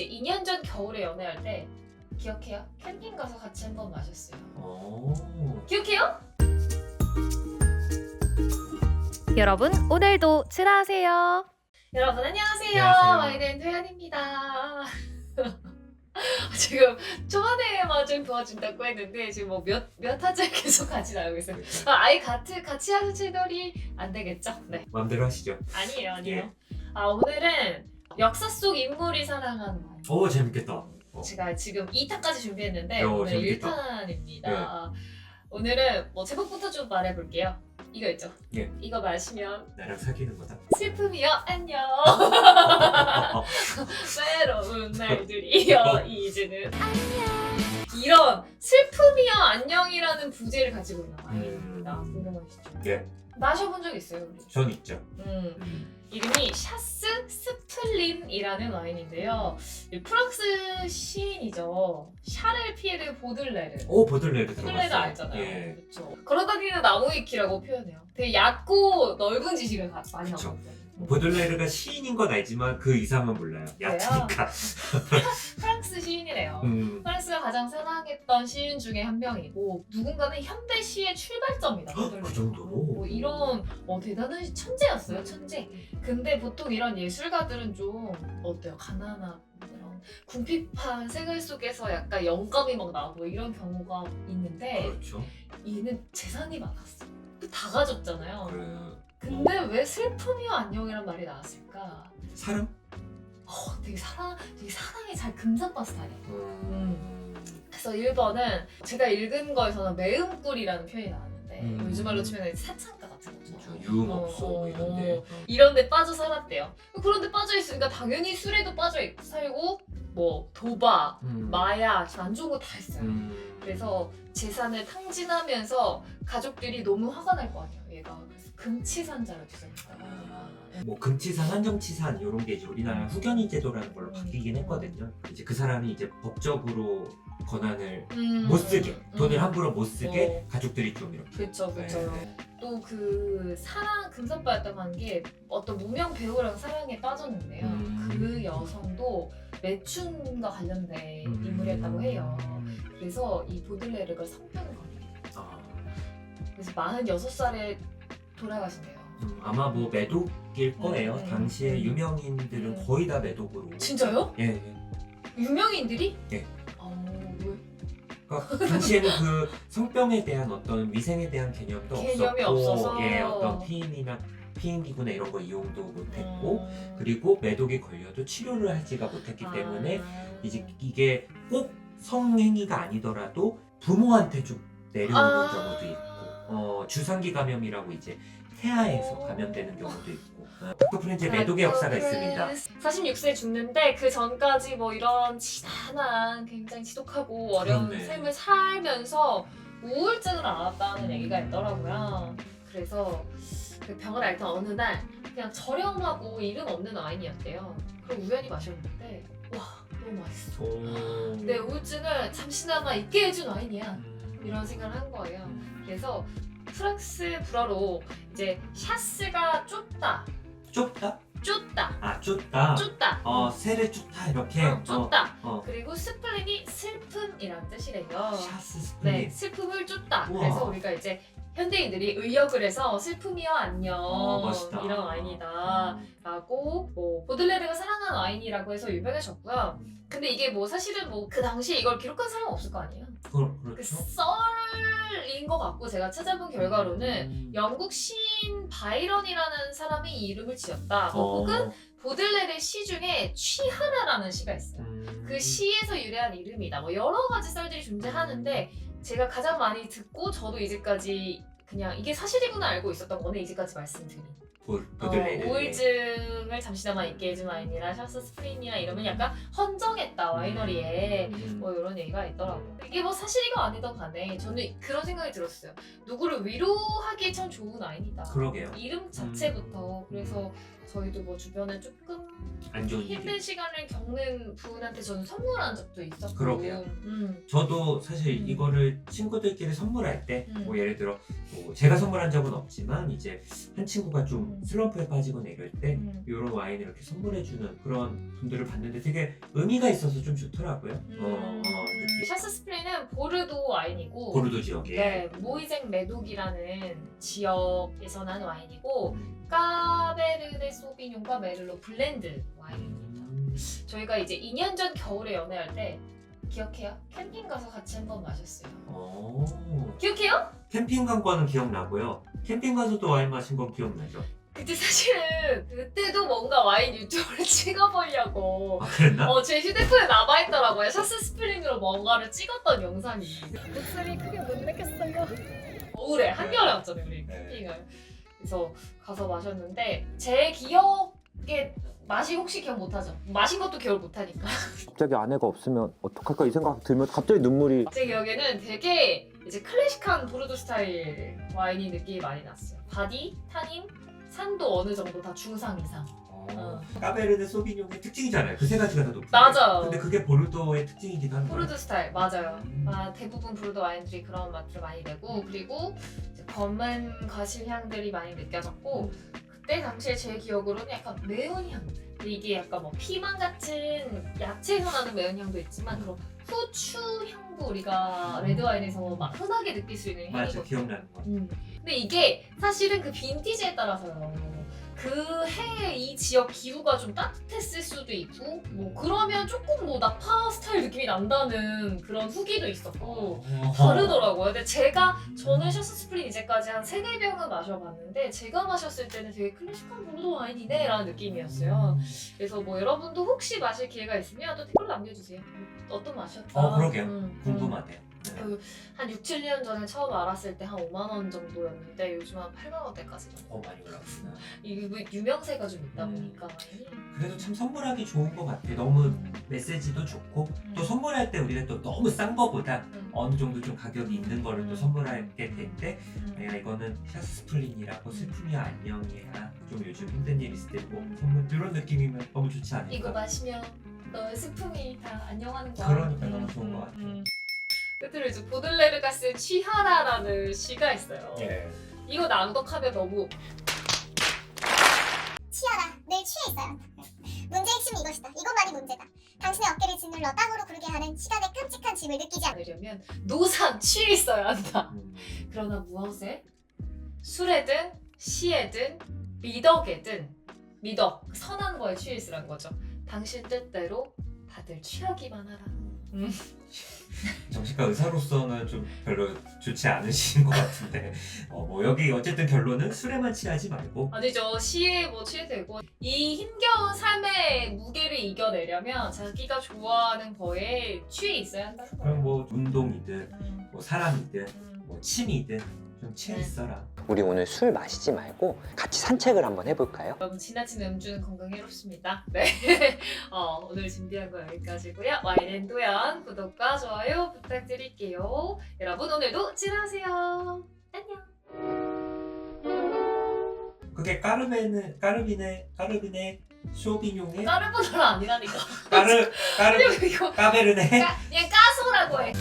이제 2년 전 겨울에 연애할 때 기억해요? 캠핑 가서 같이 한번 마셨어요. 기억해요? 여러분 오늘도 칠하세요. 여러분 안녕하세요. 안녕하세요. 와이덴 도현입니다. 지금 초반에만 좀 도와준다고 했는데 지금 뭐 몇 화째 계속 같이 나오고 있어요. 아예 같이 하는 채널이 안 되겠죠? 네. 마음대로 하시죠. 아니에요. 예. 오늘은 역사 속 인물이 사랑하는 와인. 오 재밌겠다. 제가 지금 2탄까지 준비했는데 오, 오늘 재밌겠다. 1탄입니다. 오늘은 뭐 제목부터 좀 말해볼게요. 이거 있죠? 예. 이거 마시면 나랑 사귀는 거다. 슬픔이여 안녕. 외로운 날들이여 이제는 이런 슬픔이여 안녕이라는 부제를 가지고 있는 와인입니다. 궁금하시죠? 예. 마셔본 적 있어요 우리? 전 있죠. 이름이 샤스 스플린이라는 와인인데요. 이 프랑스 시인이죠. 샤를 피에르 보들레르. 오 보들레르 보들레르 들어봤어요. 알잖아요. 예. 그렇죠. 걸어다니는 나무위키라고 표현해요. 되게 얕고 넓은 지식을 많이 그쵸. 갖고 있어요. 보들레르가 시인인 건 알지만 그 이상은 몰라요. 얕으니까. 프랑스 시인이래요. 프랑스가 가장 사랑했던 시인 중에 한 명이고 누군가는 현대 시의 출발점이다. 보들레르가. 그 정도로? 뭐 이런 대단한 천재였어요. 천재. 근데 보통 이런 예술가들은 좀 어때요? 가난한 이런 궁핍한 생활 속에서 약간 영감이 막 나오고 이런 경우가 있는데 그렇죠. 얘는 재산이 많았어. 다 가졌잖아요. 근데 뭐, 왜 슬픔이여 안녕이란 말이 나왔을까? 사람? 되게 사랑이 잘 금상빠 스타일이야. 그래서 1번은 제가 읽은 거에서는 매음꿀이라는 표현이 나왔는데 요즘 말로 치면 사창가 같은 거죠. 그렇죠. 유흥업소 이런데. 이런 데 빠져 살았대요. 그런 데 빠져 있으니까 당연히 술에도 빠져 살고 뭐 도박, 마약, 안 좋은 거 다 했어요. 그래서 재산을 탕진하면서 가족들이 너무 화가 날 거 아니에요. 얘가 그래서 금치산자를 주장했다고. 뭐 금치산, 한정치산 이런 게 이제 우리나라 후견인 제도라는 걸로 바뀌긴 했거든요. 이제 그 사람이 이제 법적으로 권한을 못 쓰게, 돈을 함부로 못 쓰게 가족들이 좀 이렇게. 그쵸. 네. 또 그 사랑 금사빠였다고 한 게 어떤 무명 배우랑 사랑에 빠졌는데요. 그 여성도 매춘과 관련된 인물이었다고 해요. 그래서 이 보들레르가 성병을 걸려요. 그래서 46살에 돌아가신대요. 아마 뭐 매독일 거예요. 당시에 유명인들은 거의 다 매독으로. 진짜요? 예. 유명인들이? 예. 왜? 그러니까 당시에는 그 성병에 대한 어떤 위생에 대한 개념도 개념이 없었고, 없어서. 예, 어떤 피임기구나 이런 거 이용도 못했고, 그리고 매독에 걸려도 치료를 하지가 못했기 때문에 이제 이게 꼭 성행위가 아니더라도 부모한테 좀 내려오는 경우도 있고, 주상기 감염이라고 이제 태아에서 감염되는 경우도 있고. 닥터 프렌즈의 매독의 역사가 있습니다. 46세에 죽는데 그 전까지 뭐 이런 지난한 굉장히 지독하고 어려운 그렇네. 삶을 살면서 우울증을 앓았다는 얘기가 있더라고요. 그래서 그 병을 앓던 어느 날 그냥 저렴하고 이름 없는 와인이었대요. 그럼 우연히 마셨는데 와 너무 맛있어. 내 우울증을 잠시나마 잊게 해준 와인이야. 이런 생각을 한 거예요. 그래서 프랑스 불어로 이제 샤스가 좁다. 좁다? 쫓다. 아 좁다. 쫓다. 새를 쫓다 이렇게. 쫓다. 어. 그리고 스플린이 슬픔이란 뜻이래요. 샤스 스프링. 네, 슬픔을 쫓다. 우와. 그래서 우리가 이제 현대인들이 의역을 해서 슬픔이여 안녕 멋있다. 이런 와인이다 라고 뭐 보들레르가 사랑한 와인이라고 해서 유명해졌고요. 근데 이게 뭐 사실은 뭐 그 당시에 이걸 기록한 사람은 없을 거 아니에요. 그 그렇죠. 썰인 것 같고 제가 찾아본 결과로는 영국 시인 바이런이라는 사람이 이 이름을 지었다. 혹은 보들레르 시 중에 취하나라는 시가 있어요. 그 시에서 유래한 이름이다. 뭐 여러 가지 썰들이 존재하는데 제가 가장 많이 듣고 저도 이제까지 그냥 이게 사실이구나 알고 있었던 거는 이제까지 말씀드린 보들레르. 우울증을 잠시나마 잊게 해준 와인이라 샤스 스프린이나 이러면 약간 헌정했다 와이너리에 뭐 이런 얘기가 있더라고요. 이게 뭐 사실이가 아니던 간에 저는 그런 생각이 들었어요. 누구를 위로하기에 참 좋은 와인이다. 그러게요. 이름 자체부터. 그래서 저희도 뭐 주변에 조금 안 좋은 일이. 힘든 시간을 겪는 분한테 저는 선물한 적도 있었고. 그러게요. 저도 사실 이거를 친구들끼리 선물할 때 뭐 예를 들어 뭐 제가 선물한 적은 없지만 이제 한 친구가 좀 슬럼프에 빠지거나 이럴 때 이런 와인을 이렇게 선물해주는 그런 분들을 봤는데 되게 의미가 있어서 좀 좋더라고요. 느낌. 샤스 스프레는 보르도 와인이고 보르도 지역에. 네, 모이쟁 메독이라는 지역에서 난 와인이고 까베르네 소비뇽과 메를로 블렌드 와인입니다. 저희가 이제 2년 전 겨울에 연애할 때 기억해요? 캠핑 가서 같이 한번 마셨어요. 기억해요? 캠핑 간 거는 기억나고요. 캠핑 가서도 와인 마신 건 기억나죠. 그때 사실은 그때도 뭔가 와인 유튜브를 찍어보려고 아 그랬나? 제 휴대폰에 남아있더라고요. 샤스 스프링으로 뭔가를 찍었던 영상이. 목소리 크게 못 내겠어요. 겨울에 한겨울에 왔잖아요 우리 캠핑을. 그래서 가서 마셨는데 제 기억에 맛이 혹시 기억 못하죠? 마신 것도 기억 못하니까. 갑자기 아내가 없으면 어떡할까 이 생각 들면 갑자기 눈물이. 제 기억에는 되게 이제 클래식한 보르도 스타일 와인이 느낌이 많이 났어요. 바디, 타닌, 산도 어느 정도 다 중상 이상. 까베르네 소비뇽의 특징이잖아요. 그 세 가지가 다 높은. 맞아. 근데 그게 보르도의 특징이기도 한데. 보르도 스타일 맞아요. 대부분 보르도 와인들이 그런 맛을 많이 내고 그리고 이제 검은 과실 향들이 많이 느껴졌고 그때 당시에 제 기억으로는 약간 매운 향들. 근데 이게 약간 뭐 피망 같은 야채에서 나는 매운 향도 있지만 그런 후추 향도 우리가 레드 와인에서 막 흔하게 느낄 수 있는 맞아, 향이거든요. 기억나는 거. 근데 이게 사실은 그 빈티지에 따라서요. 그 해에 이 지역 기후가 좀 따뜻했을 수도 있고 뭐 그러면 조금 뭐 나파 스타일 느낌이 난다는 그런 후기도 있었고 다르더라고요. 근데 저는 샤스 스프링 이제까지 한 3-4병은 마셔봤는데 제가 마셨을 때는 되게 클래식한 보르도 와인이네 라는 느낌이었어요. 그래서 뭐 여러분도 혹시 마실 기회가 있으면 또 댓글 남겨주세요. 어떤 맛이었다. 그러게요. 궁금하네요. 한 6-7년 전에 처음 알았을 때 한 5만 원 정도였는데 요즘 한 8만 원대까지. 많이 올라갔구나. 이게 유명세가 좀 있다 보니까 와인이. 그래도 참 선물하기 좋은 것 같아. 너무 메시지도 좋고 또 선물할 때 우리가 또 너무 싼 거보다 어느 정도 좀 가격이 있는 거를 또 선물하게 될 때 내가 이거는 샤스 스플린이라고 슬픔이야 안녕이야 좀 요즘 힘든 일 있을 때 뭐 선물 이런 느낌이면 너무 좋지 않을까? 이거 마시면 너의 슬픔이 다 안녕하는 거야. 그러니까 너무 좋은 것 같아. 끝으로 이제 보들레르가 쓴 취하라라는 시가 있어요. 예. 이거 낭독하면 너무 취하라. 늘 취해 있어야 한다. 문제의 핵심은 이것이다. 이것만이 문제다. 당신의 어깨를 짓눌러 땅으로 구르게 하는 시간의 끔찍한 짐을 느끼지 않으려. 않으려면 노상 취해 있어야 한다. 그러나 무엇에? 술에든 시에든 미덕에든 미덕 선한 거에 취해 있으라는 거죠. 당신 뜻대로 다들 취하기만 하라. 정신과 의사로서는 좀 별로 좋지 않으신 것 같은데 뭐 여기 어쨌든 결론은 술에만 취하지 말고 아니죠. 시에 뭐 취해도 되고 이 힘겨운 삶의 무게를 이겨내려면 자기가 좋아하는 거에 취해 있어야 한다는 거예요. 그럼 뭐 운동이든 뭐 사람이든 뭐 취미든 좀 취해 있어라. 우리 오늘 술 마시지 말고 같이 산책을 한번 해볼까요? 여러분 지나친 음주는 건강에 해롭습니다. 네. 오늘 준비한 거 여기까지고요. 와인앤도연 구독과 좋아요 부탁드릴게요. 여러분 오늘도 찐하세요. 안녕. 그게 까르비네 쇼비뇽의 까르보나라 아니라니까. 까르 이거 까베르네 그냥 까소라고 해.